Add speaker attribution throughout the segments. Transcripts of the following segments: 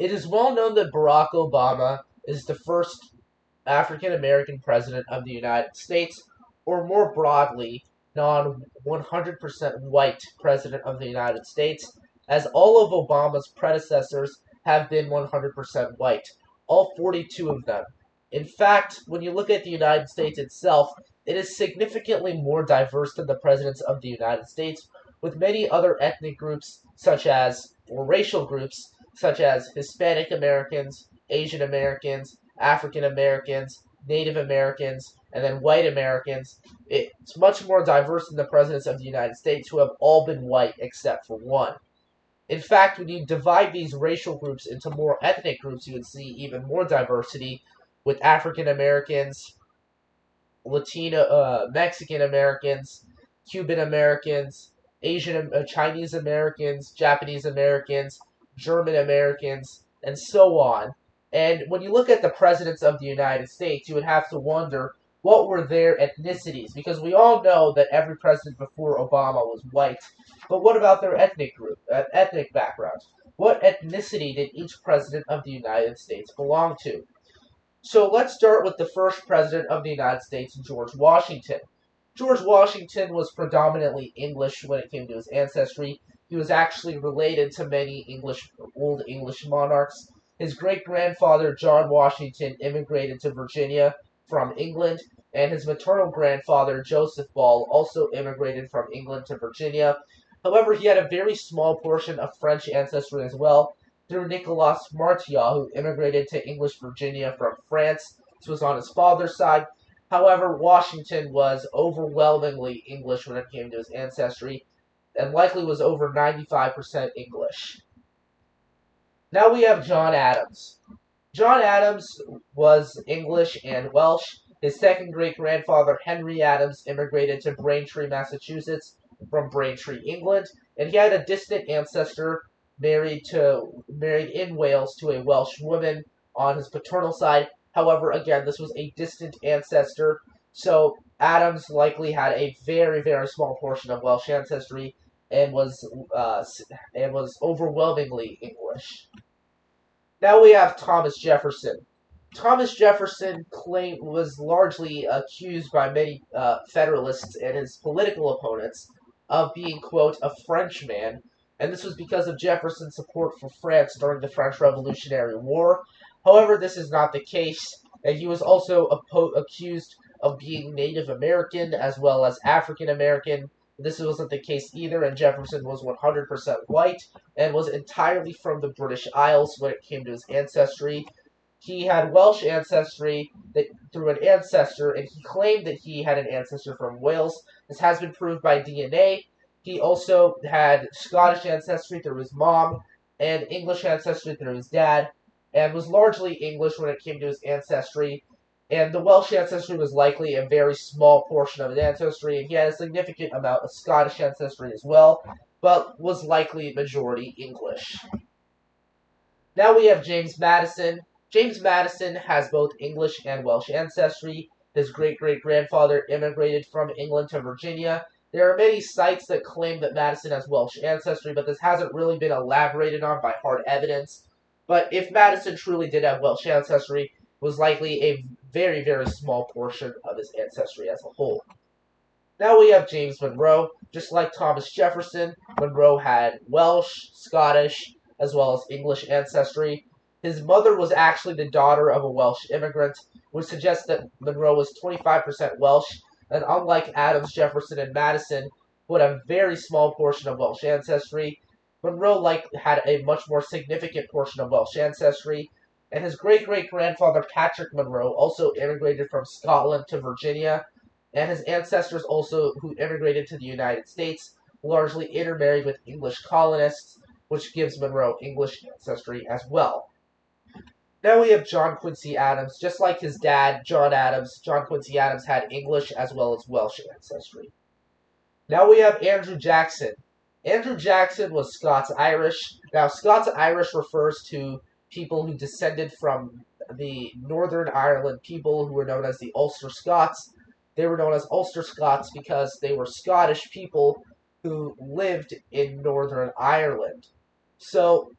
Speaker 1: It is well known that Barack Obama is the first African American president of the United States, or more broadly, non 100% white president of the United States, as all of Obama's predecessors have been 100% white, all 42 of them. In fact, when you look at the United States itself, it is significantly more diverse than the presidents of the United States, with many other ethnic groups such as, or racial groups such as Hispanic Americans, Asian Americans, African Americans, Native Americans, and then white Americans. It's much more diverse than the presidents of the United States, who have all been white except for one. In fact, when you divide these racial groups into more ethnic groups, you would see even more diversity with African Americans, Latino, Mexican Americans, Cuban Americans, Asian, Chinese Americans, Japanese Americans, German Americans, and so on. And when you look at the presidents of the United States, you would have to wonder what were their ethnicities, because we all know that every president before Obama was white. But what about their ethnic background? What ethnicity did each president of the United States belong to? So let's start with the first president of the United States, George Washington. George Washington was predominantly English when it came to his ancestry. He was actually related to many old English monarchs. His great-grandfather, John Washington, immigrated to Virginia from England, and his maternal grandfather, Joseph Ball, also immigrated from England to Virginia. However, he had a very small portion of French ancestry as well, through Nicolas Martial, who immigrated to English Virginia from France. This was on his father's side. However, Washington was overwhelmingly English when it came to his ancestry, and likely was over 95% English. Now we have John Adams. John Adams was English and Welsh. His second great-grandfather, Henry Adams, immigrated to Braintree, Massachusetts from Braintree, England, and he had a distant ancestor married in Wales to a Welsh woman on his paternal side. However, again, this was a distant ancestor, so Adams likely had a very, very small portion of Welsh ancestry and was overwhelmingly English. Now we have Thomas Jefferson. Thomas Jefferson was largely accused by many Federalists and his political opponents of being, quote, a Frenchman, and this was because of Jefferson's support for France during the French Revolutionary War. However, this is not the case, and he was also accused of being Native American as well as African American. This wasn't the case either, and Jefferson was 100% white and was entirely from the British Isles when it came to his ancestry. He had Welsh ancestry through an ancestor, and he claimed that he had an ancestor from Wales. This has been proved by DNA. He also had Scottish ancestry through his mom and English ancestry through his dad, and was largely English when it came to his ancestry. And the Welsh ancestry was likely a very small portion of his ancestry, and he had a significant amount of Scottish ancestry as well, but was likely majority English. Now we have James Madison. James Madison has both English and Welsh ancestry. His great-great-grandfather immigrated from England to Virginia. There are many sites that claim that Madison has Welsh ancestry, but this hasn't really been elaborated on by hard evidence. But if Madison truly did have Welsh ancestry, it was likely a very, very small portion of his ancestry as a whole. Now we have James Monroe. Just like Thomas Jefferson, Monroe had Welsh, Scottish, as well as English ancestry. His mother was actually the daughter of a Welsh immigrant, which suggests that Monroe was 25% Welsh, and unlike Adams, Jefferson, and Madison, who had a very small portion of Welsh ancestry, Monroe had a much more significant portion of Welsh ancestry, and his great-great-grandfather Patrick Monroe also immigrated from Scotland to Virginia, and his ancestors also who immigrated to the United States largely intermarried with English colonists, which gives Monroe English ancestry as well. Now we have John Quincy Adams. Just like his dad, John Adams, John Quincy Adams had English as well as Welsh ancestry. Now we have Andrew Jackson. Andrew Jackson was Scots-Irish. Now, Scots-Irish refers to people who descended from the Northern Ireland people who were known as the Ulster Scots. They were known as Ulster Scots because they were Scottish people who lived in Northern Ireland. So,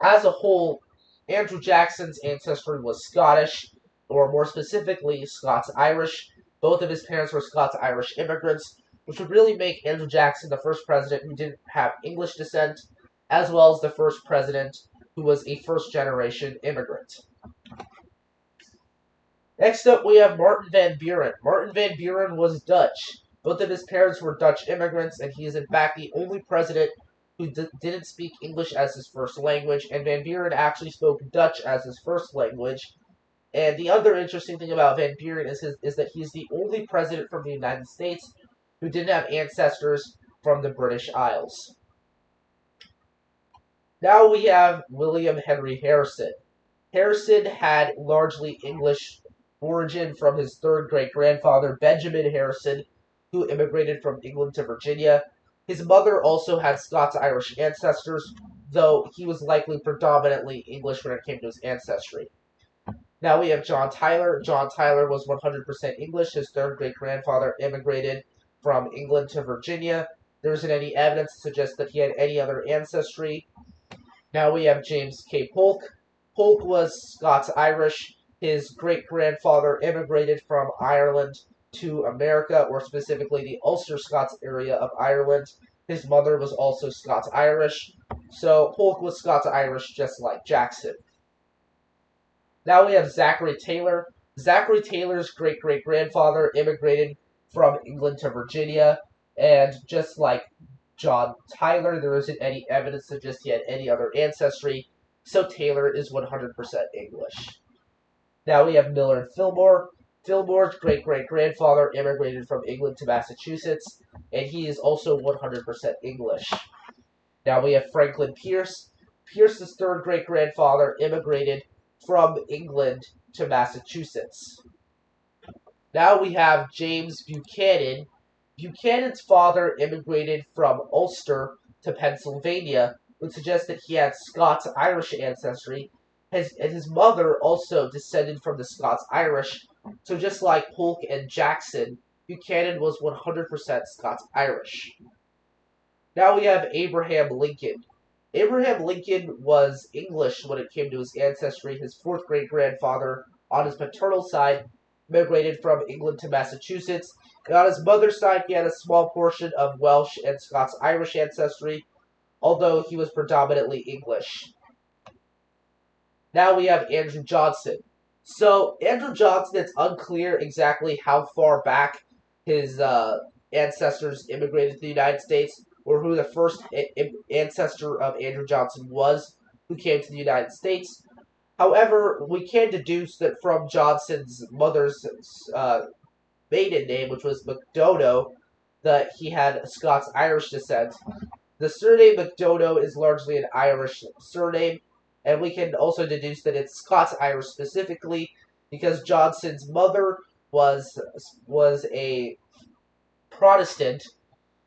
Speaker 1: as a whole, Andrew Jackson's ancestry was Scottish, or more specifically, Scots-Irish. Both of his parents were Scots-Irish immigrants, which would really make Andrew Jackson the first president who didn't have English descent, as well as the first president who was a first-generation immigrant. Next up, we have Martin van Buren. Martin van Buren was Dutch. Both of his parents were Dutch immigrants, and he is in fact the only president who didn't speak English as his first language, and Van Buren actually spoke Dutch as his first language. And the other interesting thing about Van Buren is that he's the only president from the United States who didn't have ancestors from the British Isles. Now we have William Henry Harrison. Harrison had largely English origin from his third great-grandfather, Benjamin Harrison, who immigrated from England to Virginia. His mother also had Scots-Irish ancestors, though he was likely predominantly English when it came to his ancestry. Now we have John Tyler. John Tyler was 100% English. His third great-grandfather immigrated from England to Virginia. There isn't any evidence to suggest that he had any other ancestry. Now we have James K. Polk. Polk was Scots-Irish. His great-grandfather immigrated from Ireland to America, or specifically the Ulster Scots area of Ireland. His mother was also Scots-Irish, so Polk was Scots-Irish just like Jackson. Now we have Zachary Taylor. Zachary Taylor's great-great-grandfather immigrated from England to Virginia, and just like John Tyler, there isn't any evidence to suggest he had any other ancestry, so Taylor is 100% English. Now we have Millard Fillmore. Fillmore's great-great-grandfather immigrated from England to Massachusetts, and he is also 100% English. Now we have Franklin Pierce. Pierce's third great-grandfather immigrated from England to Massachusetts. Now we have James Buchanan. Buchanan's father immigrated from Ulster to Pennsylvania, which suggests that he had Scots-Irish ancestry. His mother also descended from the Scots-Irish, so just like Polk and Jackson, Buchanan was 100% Scots-Irish. Now we have Abraham Lincoln. Abraham Lincoln was English when it came to his ancestry. His fourth great-grandfather on his paternal side immigrated from England to Massachusetts, and on his mother's side he had a small portion of Welsh and Scots-Irish ancestry, although he was predominantly English. Now we have Andrew Johnson. So, Andrew Johnson, it's unclear exactly how far back his ancestors immigrated to the United States, or who the first ancestor of Andrew Johnson was who came to the United States. However, we can deduce that from Johnson's mother's maiden name, which was McDonough, that he had a Scots-Irish descent. The surname McDonough is largely an Irish surname, and we can also deduce that it's Scots-Irish specifically because Johnson's mother was a Protestant,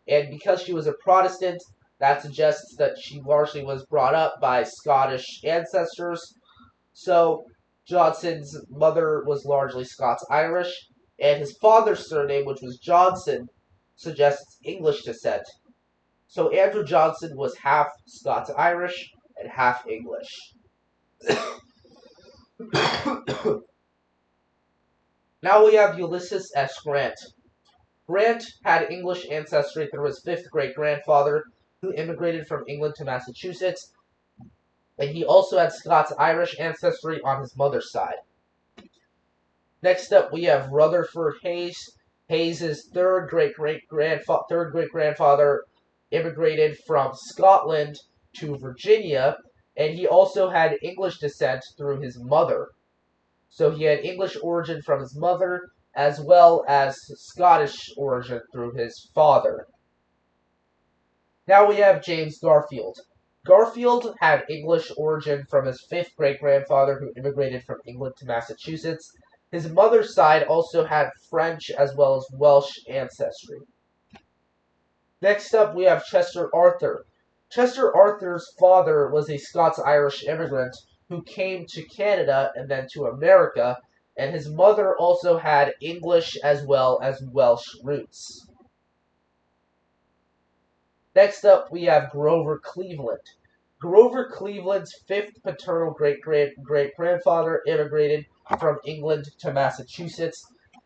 Speaker 1: and because she was a Protestant, that suggests that she largely was brought up by Scottish ancestors. So Johnson's mother was largely Scots-Irish, and his father's surname, which was Johnson, suggests English descent. So Andrew Johnson was half Scots-Irish and half English. Now we have Ulysses S. Grant. Grant had English ancestry through his fifth great-grandfather, who immigrated from England to Massachusetts, and he also had Scots-Irish ancestry on his mother's side. Next up, we have Rutherford Hayes. Hayes' third great-grandfather immigrated from Scotland to Virginia, and he also had English descent through his mother. So he had English origin from his mother, as well as Scottish origin through his father. Now we have James Garfield. Garfield had English origin from his fifth great-grandfather who immigrated from England to Massachusetts. His mother's side also had French as well as Welsh ancestry. Next up, we have Chester Arthur. Chester Arthur's father was a Scots-Irish immigrant who came to Canada and then to America, and his mother also had English as well as Welsh roots. Next up, we have Grover Cleveland. Grover Cleveland's fifth paternal great grandfather immigrated from England to Massachusetts.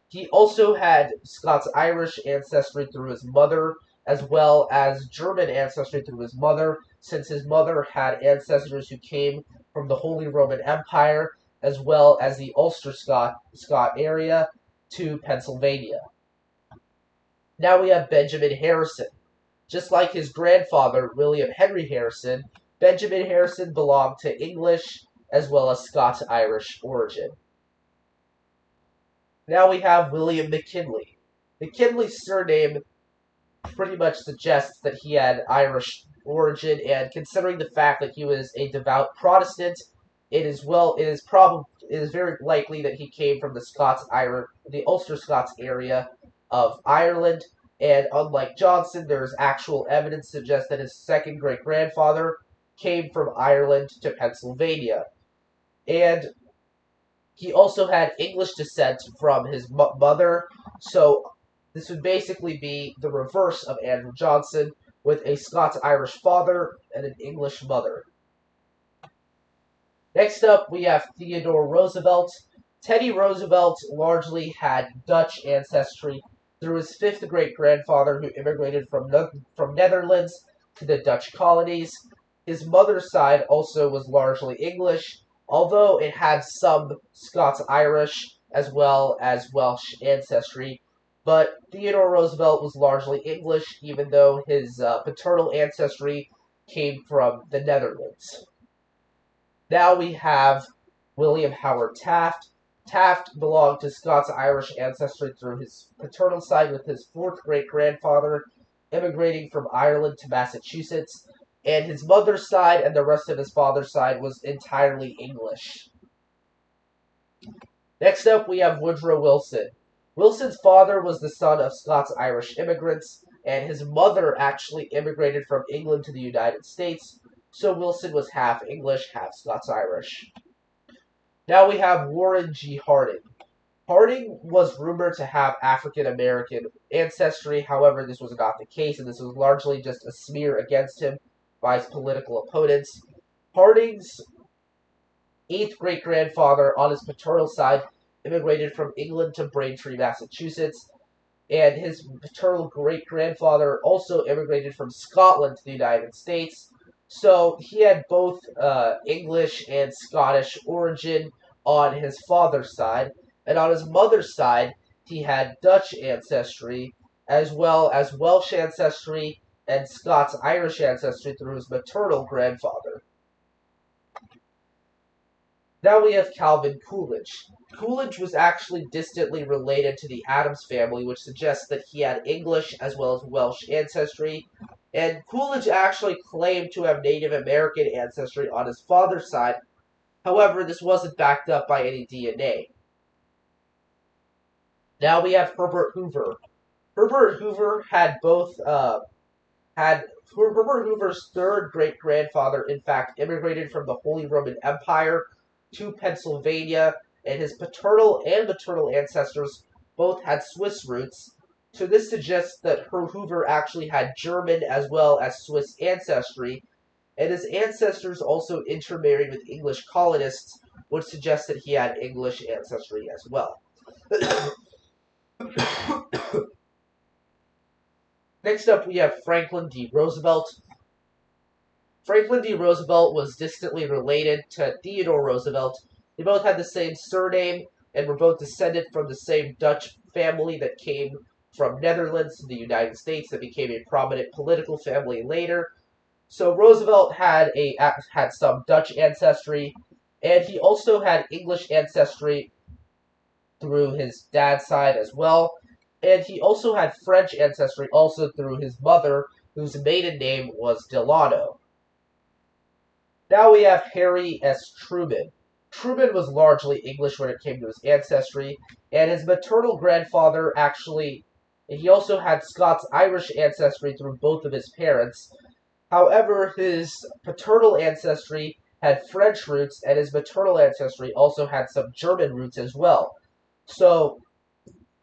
Speaker 1: He also had Scots-Irish ancestry through his mother, as well as German ancestry through his mother, since his mother had ancestors who came from the Holy Roman Empire, as well as the Ulster Scott area to Pennsylvania. Now we have Benjamin Harrison. Just like his grandfather, William Henry Harrison, Benjamin Harrison belonged to English as well as Scots-Irish origin. Now we have William McKinley. McKinley's surname pretty much suggests that he had Irish origin, and considering the fact that he was a devout Protestant, it is very likely that he came from the Ulster Scots area of Ireland. And unlike Johnson, there is actual evidence to suggest that his second great grandfather came from Ireland to Pennsylvania, and he also had English descent from his mother. So this would basically be the reverse of Andrew Johnson, with a Scots-Irish father and an English mother. Next up, we have Theodore Roosevelt. Teddy Roosevelt largely had Dutch ancestry through his fifth great-grandfather, who immigrated from Netherlands to the Dutch colonies. His mother's side also was largely English, although it had some Scots-Irish as well as Welsh ancestry. But Theodore Roosevelt was largely English, even though his paternal ancestry came from the Netherlands. Now we have William Howard Taft. Taft belonged to Scots-Irish ancestry through his paternal side, with his fourth great-grandfather immigrating from Ireland to Massachusetts, and his mother's side and the rest of his father's side was entirely English. Next up, we have Woodrow Wilson. Wilson's father was the son of Scots-Irish immigrants, and his mother actually immigrated from England to the United States, so Wilson was half English, half Scots-Irish. Now we have Warren G. Harding. Harding was rumored to have African American ancestry, however, this was not the case, and this was largely just a smear against him by his political opponents. Harding's eighth great grandfather on his paternal side immigrated from England to Braintree, Massachusetts, and his paternal great grandfather also immigrated from Scotland to the United States. So he had both English and Scottish origin on his father's side, and on his mother's side, he had Dutch ancestry, as well as Welsh ancestry and Scots-Irish ancestry through his maternal grandfather. Now we have Calvin Coolidge. Coolidge was actually distantly related to the Adams family, which suggests that he had English as well as Welsh ancestry, and Coolidge actually claimed to have Native American ancestry on his father's side. However, this wasn't backed up by any DNA. Now we have Herbert Hoover. Herbert Hoover had Herbert Hoover's third great grandfather, in fact, immigrated from the Holy Roman Empire to Pennsylvania, and his paternal and maternal ancestors both had Swiss roots. So this suggests that Hoover actually had German as well as Swiss ancestry, and his ancestors also intermarried with English colonists, which suggests that he had English ancestry as well. Next up, we have Franklin D. Roosevelt. Franklin D. Roosevelt was distantly related to Theodore Roosevelt. They both had the same surname and were both descended from the same Dutch family that came from Netherlands to the United States that became a prominent political family later. So Roosevelt had some Dutch ancestry, and he also had English ancestry through his dad's side as well. And he also had French ancestry also through his mother, whose maiden name was Delano. Now we have Harry S. Truman. Truman was largely English when it came to his ancestry, and his maternal grandfather he also had Scots-Irish ancestry through both of his parents. However, his paternal ancestry had French roots, and his maternal ancestry also had some German roots as well. So,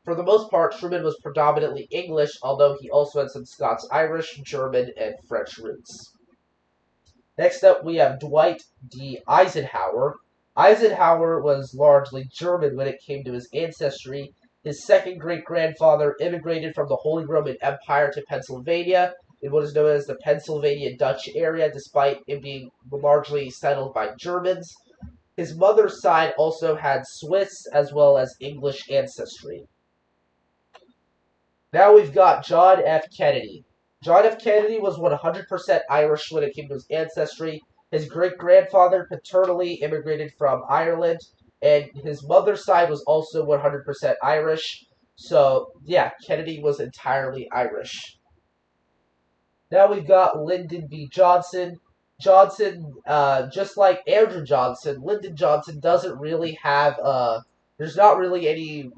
Speaker 1: for the most part, Truman was predominantly English, although he also had some Scots-Irish, German, and French roots. Next up, we have Dwight D. Eisenhower. Eisenhower was largely German when it came to his ancestry. His second great grandfather immigrated from the Holy Roman Empire to Pennsylvania in what is known as the Pennsylvania Dutch area, despite it being largely settled by Germans. His mother's side also had Swiss as well as English ancestry. Now we've got John F. Kennedy. John F. Kennedy was 100% Irish when it came to his ancestry. His great-grandfather paternally immigrated from Ireland, and his mother's side was also 100% Irish. So, yeah, Kennedy was entirely Irish. Now we've got Lyndon B. Johnson. Just like Andrew Johnson, Lyndon Johnson doesn't really have there's not really any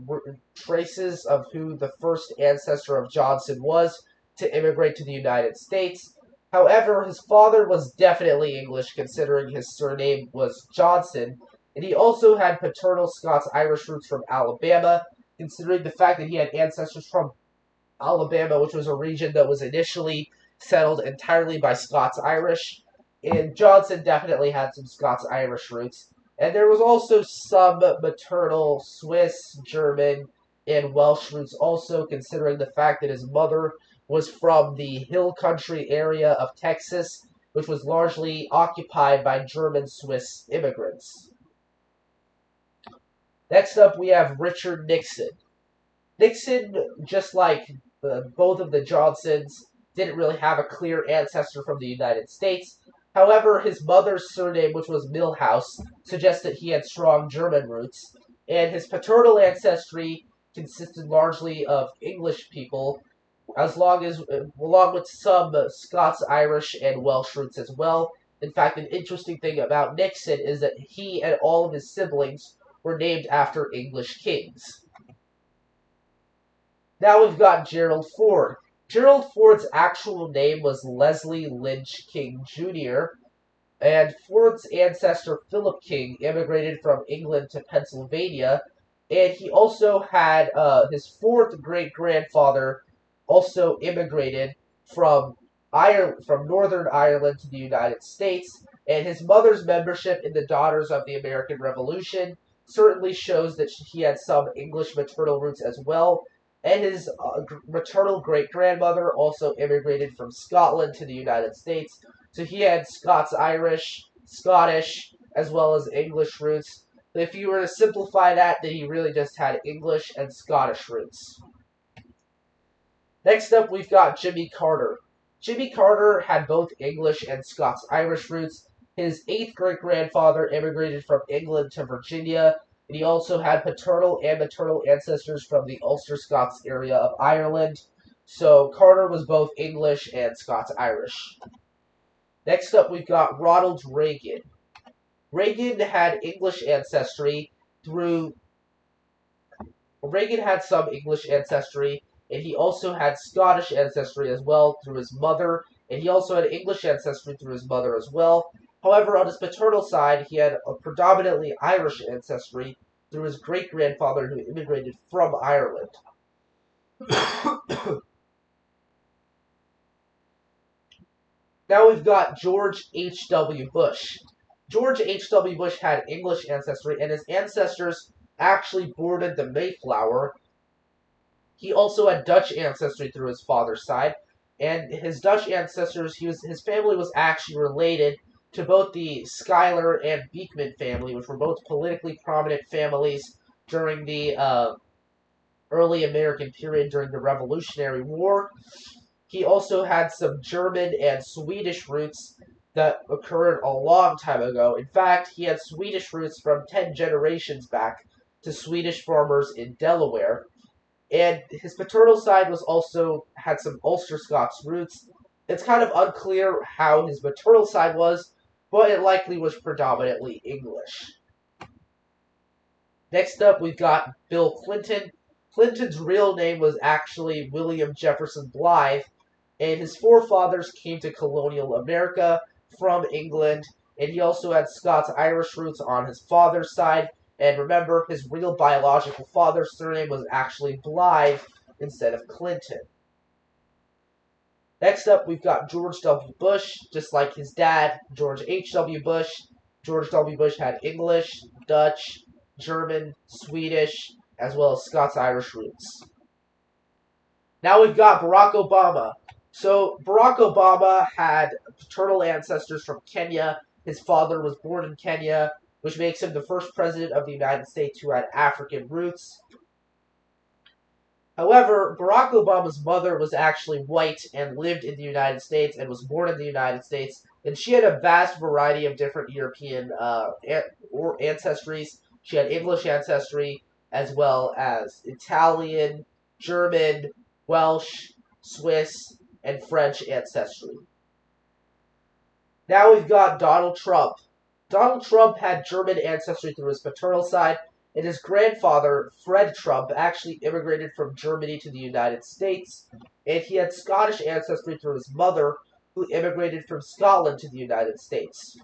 Speaker 1: traces of who the first ancestor of Johnson was to immigrate to the United States. However, his father was definitely English, considering his surname was Johnson, and he also had paternal Scots-Irish roots from Alabama, considering the fact that he had ancestors from Alabama, which was a region that was initially settled entirely by Scots-Irish. And Johnson definitely had some Scots-Irish roots. And there was also some maternal Swiss, German, and Welsh roots also, considering the fact that his mother was from the hill country area of Texas, which was largely occupied by German Swiss immigrants. Next up, we have Richard Nixon. Nixon, just like both of the Johnsons, didn't really have a clear ancestor from the United States. However, his mother's surname, which was Milhouse, suggests that he had strong German roots, and his paternal ancestry consisted largely of English people, along with some Scots, Irish, and Welsh roots as well. In fact, an interesting thing about Nixon is that he and all of his siblings were named after English kings. Now we've got Gerald Ford. Gerald Ford's actual name was Leslie Lynch King Jr., and Ford's ancestor Philip King immigrated from England to Pennsylvania, and he also had his fourth great-grandfather also immigrated from Northern Ireland to the United States, and his mother's membership in the Daughters of the American Revolution certainly shows that he had some English maternal roots as well, and his maternal great-grandmother also immigrated from Scotland to the United States, so he had Scots-Irish, Scottish, as well as English roots. But if you were to simplify that, then he really just had English and Scottish roots. Next up, we've got Jimmy Carter. Jimmy Carter had both English and Scots-Irish roots. His eighth great-grandfather immigrated from England to Virginia, and he also had paternal and maternal ancestors from the Ulster Scots area of Ireland. So Carter was both English and Scots-Irish. Next up, we've got Ronald Reagan. Reagan had English ancestry through... Reagan had some English ancestry, and he also had Scottish ancestry as well through his mother, and he also had English ancestry through his mother as well. However, on his paternal side, he had a predominantly Irish ancestry through his great-grandfather who immigrated from Ireland. Now we've got George H.W. Bush. George H.W. Bush had English ancestry, and his ancestors actually boarded the Mayflower. He also had Dutch ancestry through his father's side, and his Dutch ancestors, his family was actually related to both the Schuyler and Beekman family, which were both politically prominent families during the early American period during the Revolutionary War. He also had some German and Swedish roots that occurred a long time ago. In fact, he had Swedish roots from 10 generations back to Swedish farmers in Delaware. And his paternal side was also had some Ulster Scots roots. It's kind of unclear how his maternal side was, but it likely was predominantly English. Next up, we've got Bill Clinton. Clinton's real name was actually William Jefferson Blythe, and his forefathers came to colonial America from England, and he also had Scots-Irish roots on his father's side. And remember, his real biological father's surname was actually Blythe instead of Clinton. Next up, we've got George W. Bush, just like his dad, George H.W. Bush. George W. Bush had English, Dutch, German, Swedish, as well as Scots-Irish roots. Now we've got Barack Obama. So Barack Obama had paternal ancestors from Kenya. His father was born in Kenya, which makes him the first president of the United States who had African roots. However, Barack Obama's mother was actually white and lived in the United States and was born in the United States, and she had a vast variety of different European ancestries. She had English ancestry as well as Italian, German, Welsh, Swiss, and French ancestry. Now we've got Donald Trump. Donald Trump had German ancestry through his paternal side, and his grandfather, Fred Trump, actually immigrated from Germany to the United States, and he had Scottish ancestry through his mother, who immigrated from Scotland to the United States.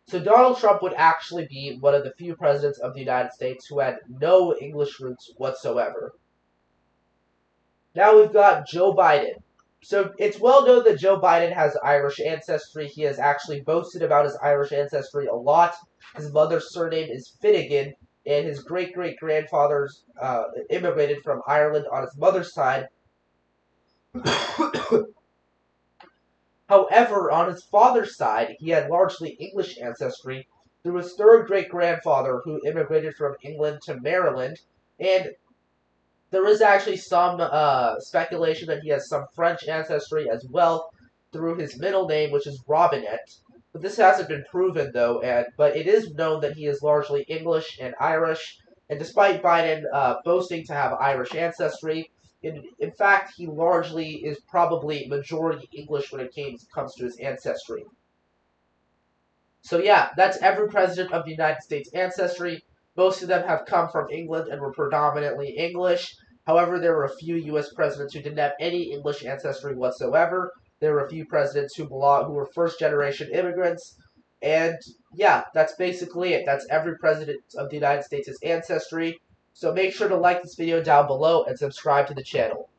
Speaker 1: So Donald Trump would actually be one of the few presidents of the United States who had no English roots whatsoever. Now we've got Joe Biden. So it's well known that Joe Biden has Irish ancestry. He has actually boasted about his Irish ancestry a lot. His mother's surname is Finnegan, and his great-great-grandfathers immigrated from Ireland on his mother's side. However, on his father's side, he had largely English ancestry through his third great-grandfather, who immigrated from England to Maryland, and there is actually some speculation that he has some French ancestry as well through his middle name, which is Robinette. But this hasn't been proven, though, but it is known that he is largely English and Irish, and despite Biden boasting to have Irish ancestry, in fact, he largely is probably majority English when it comes to his ancestry. So yeah, that's every president of the United States ancestry. Most of them have come from England and were predominantly English. However, there were a few U.S. presidents who didn't have any English ancestry whatsoever. There were a few presidents who were first-generation immigrants. And yeah, that's basically it. That's every president of the United States' ancestry. So make sure to like this video down below and subscribe to the channel.